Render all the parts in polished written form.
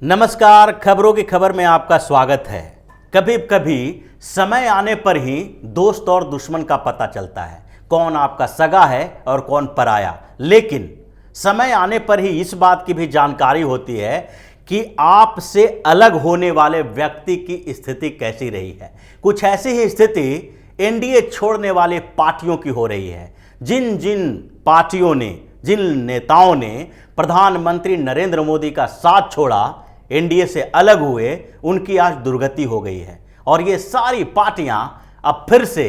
नमस्कार, खबरों की खबर में आपका स्वागत है। कभी कभी समय आने पर ही दोस्त और दुश्मन का पता चलता है, कौन आपका सगा है और कौन पराया। लेकिन समय आने पर ही इस बात की भी जानकारी होती है कि आपसे अलग होने वाले व्यक्ति की स्थिति कैसी रही है। कुछ ऐसी ही स्थिति एनडीए छोड़ने वाले पार्टियों की हो रही है। जिन जिन पार्टियों ने, जिन नेताओं ने प्रधानमंत्री नरेंद्र मोदी का साथ छोड़ा, एनडीए से अलग हुए, उनकी आज दुर्गति हो गई है। और ये सारी पार्टियां अब फिर से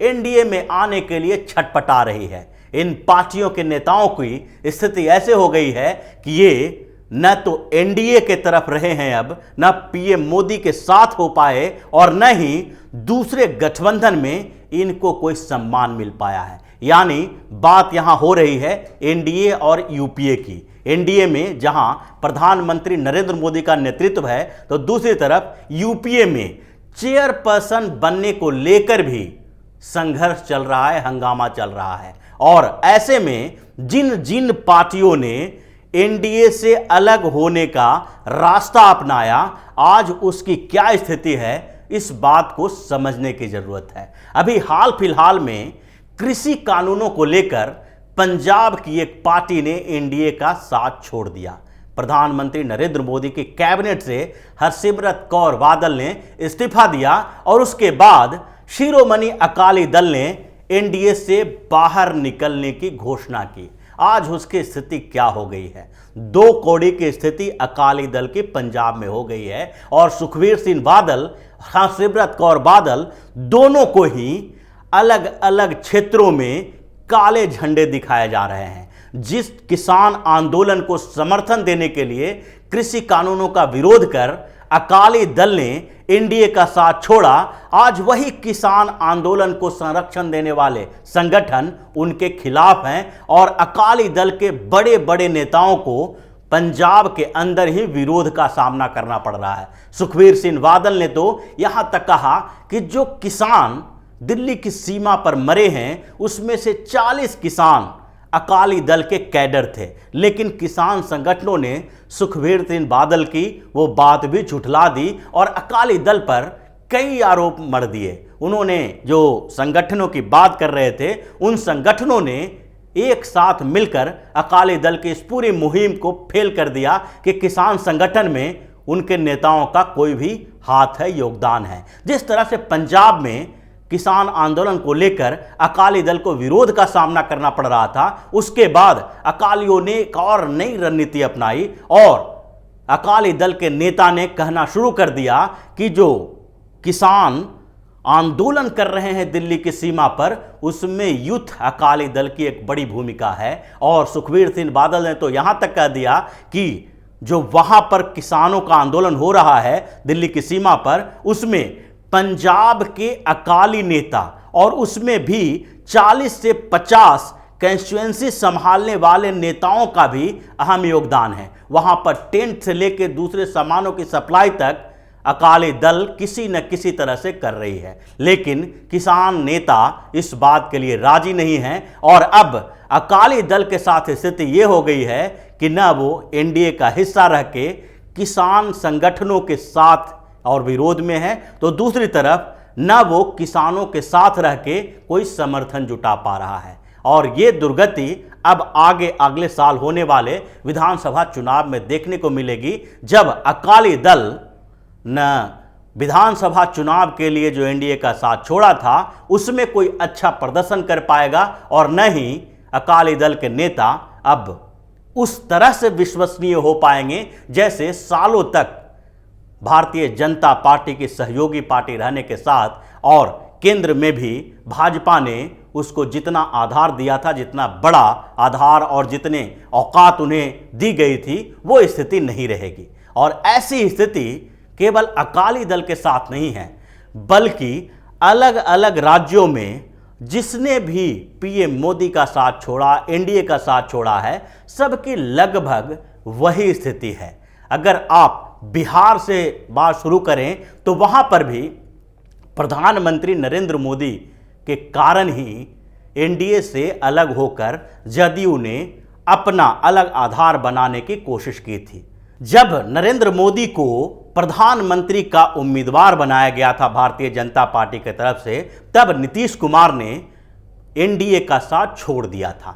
एनडीए में आने के लिए छटपटा रही है। इन पार्टियों के नेताओं की स्थिति ऐसे हो गई है कि ये न तो एनडीए के तरफ रहे हैं, अब न पीएम मोदी के साथ हो पाए और न ही दूसरे गठबंधन में इनको कोई सम्मान मिल पाया है। यानी बात यहां हो रही है एनडीए और यूपीए की। एनडीए में जहां प्रधानमंत्री नरेंद्र मोदी का नेतृत्व है, तो दूसरी तरफ यूपीए में चेयरपर्सन बनने को लेकर भी संघर्ष चल रहा है, हंगामा चल रहा है। और ऐसे में जिन जिन पार्टियों ने एनडीए से अलग होने का रास्ता अपनाया, आज उसकी क्या स्थिति है, इस बात को समझने की जरूरत है। अभी हाल फिलहाल में कृषि कानूनों को लेकर पंजाब की एक पार्टी ने एनडीए का साथ छोड़ दिया। प्रधानमंत्री नरेंद्र मोदी की कैबिनेट से हरसिमरत कौर बादल ने इस्तीफा दिया और उसके बाद शिरोमणि अकाली दल ने एनडीए से बाहर निकलने की घोषणा की। आज उसकी स्थिति क्या हो गई है? दो कौड़ी की स्थिति अकाली दल की पंजाब में हो गई है और सुखबीर सिंह बादल, हरसिमरत कौर बादल दोनों को ही अलग अलग क्षेत्रों में काले झंडे दिखाए जा रहे हैं। जिस किसान आंदोलन को समर्थन देने के लिए कृषि कानूनों का विरोध कर अकाली दल ने एनडीए का साथ छोड़ा, आज वही किसान आंदोलन को संरक्षण देने वाले संगठन उनके खिलाफ हैं और अकाली दल के बड़े बड़े नेताओं को पंजाब के अंदर ही विरोध का सामना करना पड़ रहा है। सुखबीर सिंह बादल ने तो यहां तक कहा कि जो किसान दिल्ली की सीमा पर मरे हैं, उसमें से 40 किसान अकाली दल के कैडर थे। लेकिन किसान संगठनों ने सुखबीर सिंह बादल की वो बात भी झुठला दी और अकाली दल पर कई आरोप मढ़ दिए। उन्होंने जो संगठनों की बात कर रहे थे, उन संगठनों ने एक साथ मिलकर अकाली दल की इस पूरी मुहिम को फेल कर दिया कि किसान संगठन में उनके नेताओं का कोई भी हाथ है, योगदान है। जिस तरह से पंजाब में किसान आंदोलन को लेकर अकाली दल को विरोध का सामना करना पड़ रहा था, उसके बाद अकालियों ने एक और नई रणनीति अपनाई और अकाली दल के नेता ने कहना शुरू कर दिया कि जो किसान आंदोलन कर रहे हैं दिल्ली की सीमा पर, उसमें यूथ अकाली दल की एक बड़ी भूमिका है। और सुखबीर सिंह बादल ने तो यहां तक कह दिया कि जो वहां पर किसानों का आंदोलन हो रहा है दिल्ली की सीमा पर, उसमें पंजाब के अकाली नेता और उसमें भी 40 से 50 कंस्टिट्यूएंसी संभालने वाले नेताओं का भी अहम योगदान है। वहां पर टेंट से लेकर दूसरे सामानों की सप्लाई तक अकाली दल किसी न किसी तरह से कर रही है। लेकिन किसान नेता इस बात के लिए राजी नहीं हैं और अब अकाली दल के साथ स्थिति ये हो गई है कि न वो एनडीए का हिस्सा रह के किसान संगठनों के साथ और विरोध में है, तो दूसरी तरफ न वो किसानों के साथ रह के कोई समर्थन जुटा पा रहा है। और ये दुर्गति अब आगे अगले साल होने वाले विधानसभा चुनाव में देखने को मिलेगी, जब अकाली दल न विधानसभा चुनाव के लिए जो एनडीए का साथ छोड़ा था उसमें कोई अच्छा प्रदर्शन कर पाएगा और न ही अकाली दल के नेता अब उस तरह से विश्वसनीय हो पाएंगे जैसे सालों तक भारतीय जनता पार्टी की सहयोगी पार्टी रहने के साथ और केंद्र में भी भाजपा ने उसको जितना आधार दिया था, जितना बड़ा आधार और जितने औकात उन्हें दी गई थी, वो स्थिति नहीं रहेगी। और ऐसी स्थिति केवल अकाली दल के साथ नहीं है, बल्कि अलग अलग राज्यों में जिसने भी पीएम मोदी का साथ छोड़ा, एनडीए का साथ छोड़ा है, सबकी लगभग वही स्थिति है। अगर आप बिहार से बात शुरू करें तो वहां पर भी प्रधानमंत्री नरेंद्र मोदी के कारण ही एनडीए से अलग होकर जदयू ने अपना अलग आधार बनाने की कोशिश की थी। जब नरेंद्र मोदी को प्रधानमंत्री का उम्मीदवार बनाया गया था भारतीय जनता पार्टी की तरफ से, तब नीतीश कुमार ने एनडीए का साथ छोड़ दिया था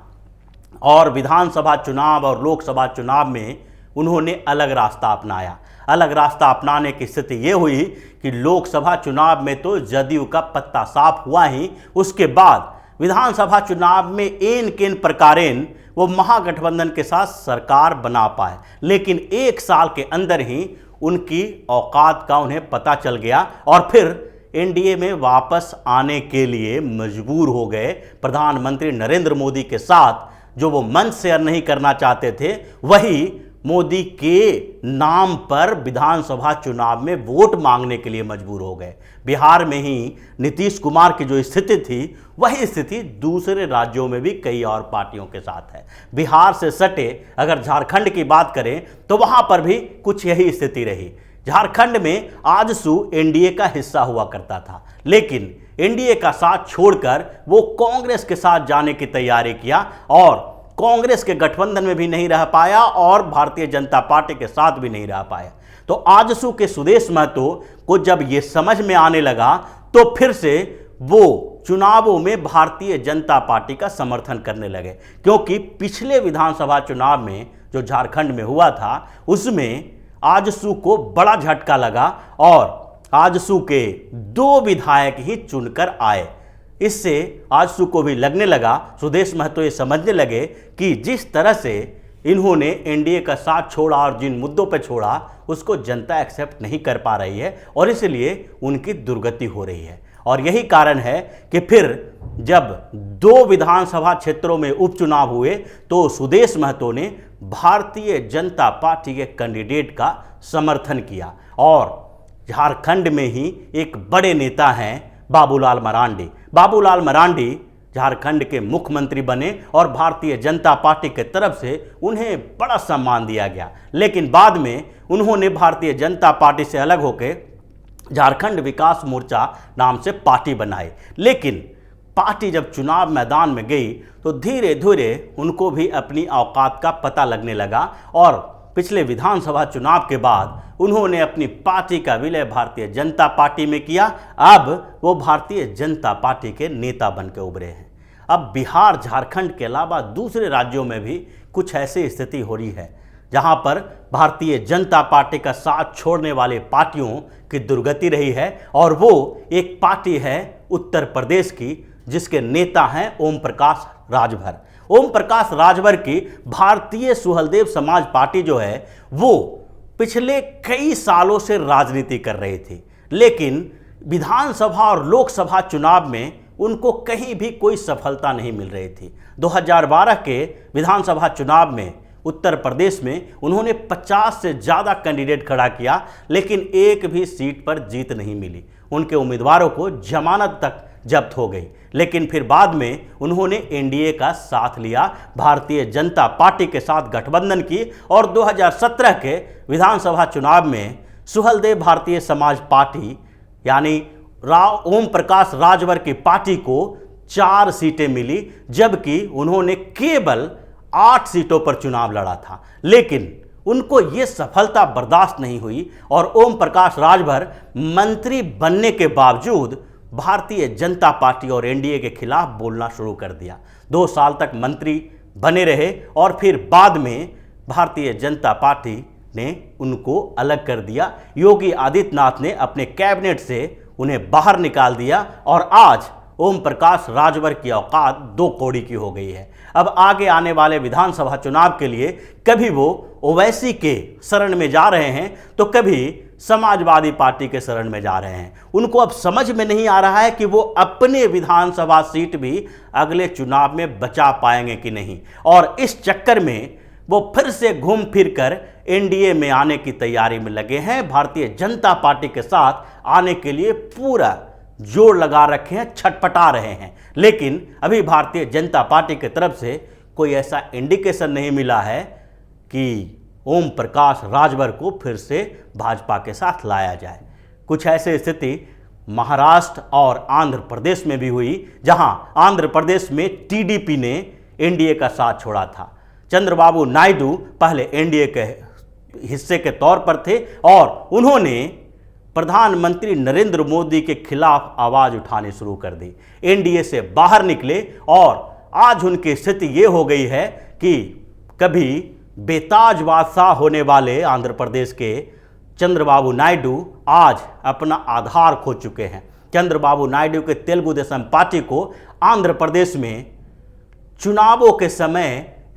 और विधानसभा चुनाव और लोकसभा चुनाव में उन्होंने अलग रास्ता अपनाया। अलग रास्ता अपनाने की स्थिति ये हुई कि लोकसभा चुनाव में तो जदयू का पत्ता साफ हुआ ही, उसके बाद विधानसभा चुनाव में एन केन प्रकारेण वो महागठबंधन के साथ सरकार बना पाए, लेकिन एक साल के अंदर ही उनकी औकात का उन्हें पता चल गया और फिर एनडीए में वापस आने के लिए मजबूर हो गए। प्रधानमंत्री नरेंद्र मोदी के साथ जो वो मंच शेयर नहीं करना चाहते थे, वही मोदी के नाम पर विधानसभा चुनाव में वोट मांगने के लिए मजबूर हो गए। बिहार में ही नीतीश कुमार की जो स्थिति थी, वही स्थिति दूसरे राज्यों में भी कई और पार्टियों के साथ है। बिहार से सटे अगर झारखंड की बात करें तो वहां पर भी कुछ यही स्थिति रही। झारखंड में आजसू एनडीए का हिस्सा हुआ करता था, लेकिन एनडीए का साथ छोड़कर वो कांग्रेस के साथ जाने की तैयारी किया और कांग्रेस के गठबंधन में भी नहीं रह पाया और भारतीय जनता पार्टी के साथ भी नहीं रह पाया। तो आजसू के सुदेश महतो को जब ये समझ में आने लगा तो फिर से वो चुनावों में भारतीय जनता पार्टी का समर्थन करने लगे, क्योंकि पिछले विधानसभा चुनाव में जो झारखंड में हुआ था उसमें आजसू को बड़ा झटका लगा और आजसू के 2 विधायक ही चुनकर आए। इससे आजसू को भी लगने लगा, सुदेश महतो ये समझने लगे कि जिस तरह से इन्होंने एनडीए का साथ छोड़ा और जिन मुद्दों पर छोड़ा उसको जनता एक्सेप्ट नहीं कर पा रही है और इसलिए उनकी दुर्गति हो रही है। और यही कारण है कि फिर जब 2 विधानसभा क्षेत्रों में उपचुनाव हुए तो सुदेश महतो ने भारतीय जनता पार्टी के कैंडिडेट का समर्थन किया और झारखंड में ही एक बड़े नेता हैं बाबूलाल मरांडी। बाबूलाल मरांडी झारखंड के मुख्यमंत्री बने और भारतीय जनता पार्टी के तरफ से उन्हें बड़ा सम्मान दिया गया, लेकिन बाद में उन्होंने भारतीय जनता पार्टी से अलग होकर झारखंड विकास मोर्चा नाम से पार्टी बनाई। लेकिन पार्टी जब चुनाव मैदान में गई तो धीरे धीरे उनको भी अपनी औकात का पता लगने लगा और पिछले विधानसभा चुनाव के बाद उन्होंने अपनी पार्टी का विलय भारतीय जनता पार्टी में किया। अब वो भारतीय जनता पार्टी के नेता बनकर उभरे हैं। अब बिहार झारखंड के अलावा दूसरे राज्यों में भी कुछ ऐसी स्थिति हो रही है जहां पर भारतीय जनता पार्टी का साथ छोड़ने वाले पार्टियों की दुर्गति रही है और वो एक पार्टी है उत्तर प्रदेश की जिसके नेता हैं ओम प्रकाश राजभर। ओम प्रकाश राजभर की भारतीय सुहलदेव समाज पार्टी जो है वो पिछले कई सालों से राजनीति कर रही थी, लेकिन विधानसभा और लोकसभा चुनाव में उनको कहीं भी कोई सफलता नहीं मिल रही थी। 2012 के विधानसभा चुनाव में उत्तर प्रदेश में उन्होंने 50 से ज़्यादा कैंडिडेट खड़ा किया, लेकिन एक भी सीट पर जीत नहीं मिली। उनके उम्मीदवारों को जमानत तक जब्त हो गई, लेकिन फिर बाद में उन्होंने एनडीए का साथ लिया, भारतीय जनता पार्टी के साथ गठबंधन की और 2017 के विधानसभा चुनाव में सुहलदेव भारतीय समाज पार्टी यानी ओम प्रकाश राजभर की पार्टी को 4 सीटें मिली, जबकि उन्होंने केवल 8 सीटों पर चुनाव लड़ा था। लेकिन उनको ये सफलता बर्दाश्त नहीं हुई और ओम प्रकाश राजभर मंत्री बनने के बावजूद भारतीय जनता पार्टी और एनडीए के खिलाफ बोलना शुरू कर दिया। 2 साल तक मंत्री बने रहे और फिर बाद में भारतीय जनता पार्टी ने उनको अलग कर दिया। योगी आदित्यनाथ ने अपने कैबिनेट से उन्हें बाहर निकाल दिया और आज ओम प्रकाश राजभर की औकात 2 कौड़ी की हो गई है। अब आगे आने वाले विधानसभा चुनाव के लिए कभी वो ओवैसी के शरण में जा रहे हैं तो कभी समाजवादी पार्टी के शरण में जा रहे हैं। उनको अब समझ में नहीं आ रहा है कि वो अपने विधानसभा सीट भी अगले चुनाव में बचा पाएंगे कि नहीं, और इस चक्कर में वो फिर से घूम फिर कर एनडीए में आने की तैयारी में लगे हैं। भारतीय जनता पार्टी के साथ आने के लिए पूरा जोर लगा रखे हैं, छटपटा रहे हैं, लेकिन अभी भारतीय जनता पार्टी की तरफ से कोई ऐसा इंडिकेशन नहीं मिला है कि ओम प्रकाश राजभर को फिर से भाजपा के साथ लाया जाए। कुछ ऐसी स्थिति महाराष्ट्र और आंध्र प्रदेश में भी हुई, जहां आंध्र प्रदेश में टीडीपी ने एनडीए का साथ छोड़ा था। चंद्रबाबू नायडू पहले एनडीए के हिस्से के तौर पर थे और उन्होंने प्रधानमंत्री नरेंद्र मोदी के खिलाफ आवाज उठानी शुरू कर दी, एनडीए से बाहर निकले और आज उनकी स्थिति ये हो गई है कि कभी बेताज बादशाह होने वाले आंध्र प्रदेश के चंद्रबाबू नायडू आज अपना आधार खो चुके हैं। चंद्रबाबू नायडू के तेलुगु देशम पार्टी को आंध्र प्रदेश में चुनावों के समय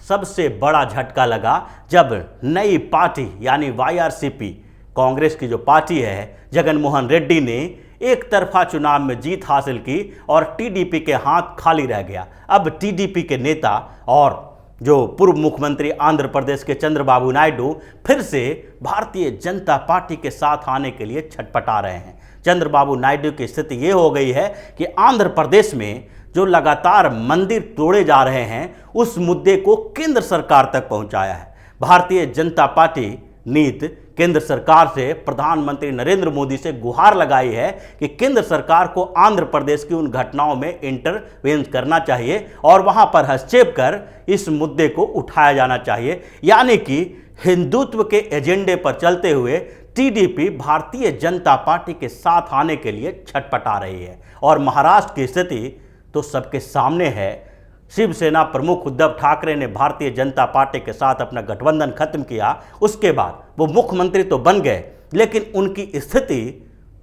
सबसे बड़ा झटका लगा जब नई पार्टी यानी वाईआरसीपी कांग्रेस की जो पार्टी है, जगनमोहन रेड्डी ने एक तरफा चुनाव में जीत हासिल की और टीडीपी के हाथ खाली रह गया। अब टीडीपी के नेता और जो पूर्व मुख्यमंत्री आंध्र प्रदेश के चंद्रबाबू नायडू फिर से भारतीय जनता पार्टी के साथ आने के लिए छटपटा रहे हैं। चंद्रबाबू नायडू की स्थिति ये हो गई है कि आंध्र प्रदेश में जो लगातार मंदिर तोड़े जा रहे हैं उस मुद्दे को केंद्र सरकार तक पहुंचाया है। भारतीय जनता पार्टी नीत केंद्र सरकार से प्रधानमंत्री नरेंद्र मोदी से गुहार लगाई है कि केंद्र सरकार को आंध्र प्रदेश की उन घटनाओं में इंटरवेंस करना चाहिए और वहां पर हस्तक्षेप कर इस मुद्दे को उठाया जाना चाहिए। यानी कि हिंदुत्व के एजेंडे पर चलते हुए टीडीपी भारतीय जनता पार्टी के साथ आने के लिए छटपटा रही है। और महाराष्ट्र की स्थिति तो सबके सामने है। शिवसेना प्रमुख उद्धव ठाकरे ने भारतीय जनता पार्टी के साथ अपना गठबंधन खत्म किया, उसके बाद वो मुख्यमंत्री तो बन गए लेकिन उनकी स्थिति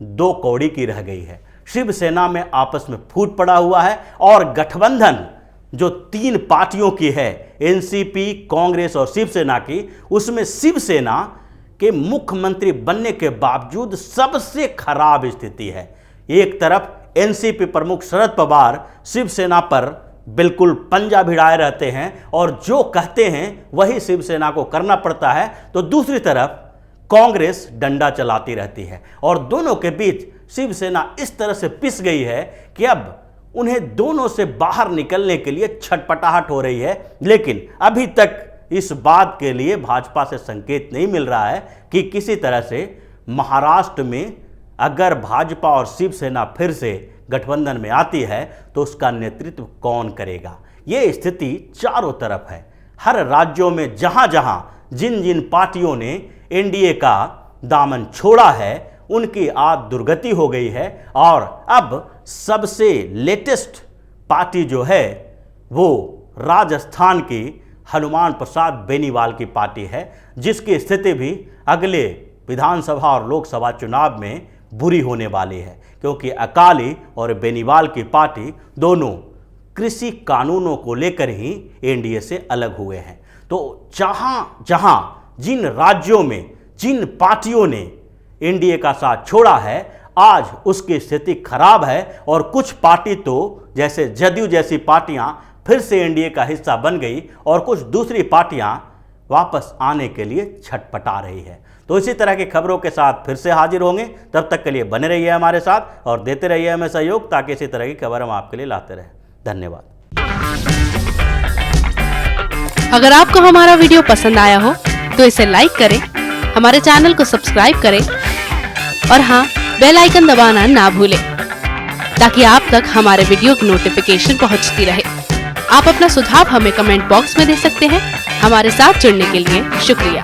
दो कौड़ी की रह गई है। शिवसेना में आपस में फूट पड़ा हुआ है और गठबंधन जो तीन पार्टियों की है, एनसीपी, कांग्रेस और शिवसेना की, उसमें शिवसेना के मुख्यमंत्री बनने के बावजूद सबसे खराब स्थिति है। एक तरफ एनसीपी प्रमुख शरद पवार शिवसेना पर बिल्कुल पंजा भिड़ाए रहते हैं और जो कहते हैं वही शिवसेना को करना पड़ता है, तो दूसरी तरफ कांग्रेस डंडा चलाती रहती है और दोनों के बीच शिवसेना इस तरह से पिस गई है कि अब उन्हें दोनों से बाहर निकलने के लिए छटपटाहट हो रही है। लेकिन अभी तक इस बात के लिए भाजपा से संकेत नहीं मिल रहा है कि किसी तरह से महाराष्ट्र में अगर भाजपा और शिवसेना फिर से गठबंधन में आती है तो उसका नेतृत्व कौन करेगा। ये स्थिति चारों तरफ है। हर राज्यों में जहां जहां जिन जिन पार्टियों ने एनडीए का दामन छोड़ा है उनकी आज दुर्गति हो गई है और अब सबसे लेटेस्ट पार्टी जो है वो राजस्थान की हनुमान प्रसाद बेनीवाल की पार्टी है, जिसकी स्थिति भी अगले विधानसभा और लोकसभा चुनाव में बुरी होने वाली है, क्योंकि अकाली और बेनीवाल की पार्टी दोनों कृषि कानूनों को लेकर ही एनडीए से अलग हुए हैं। तो जहां जहां जिन राज्यों में जिन पार्टियों ने एनडीए का साथ छोड़ा है आज उसकी स्थिति खराब है और कुछ पार्टी तो जैसे जदयू जैसी पार्टियां फिर से एनडीए का हिस्सा बन गई और कुछ दूसरी पार्टियां वापस आने के लिए छटपटा रही है। तो इसी तरह की खबरों के साथ फिर से हाजिर होंगे, तब तक के लिए बने रहिए हमारे साथ और देते रहिए हमें सहयोग, ताकि इसी तरह की खबर हम आपके लिए लाते रहें। धन्यवाद। अगर आपको हमारा वीडियो पसंद आया हो तो इसे लाइक करें, हमारे चैनल को सब्सक्राइब करें और हाँ, बेल आइकन दबाना ना भूलें ताकि आप तक हमारे वीडियो की नोटिफिकेशन पहुंचती रहे। आप अपना सुझाव हमें कमेंट बॉक्स में दे सकते हैं। हमारे साथ जुड़ने के लिए शुक्रिया।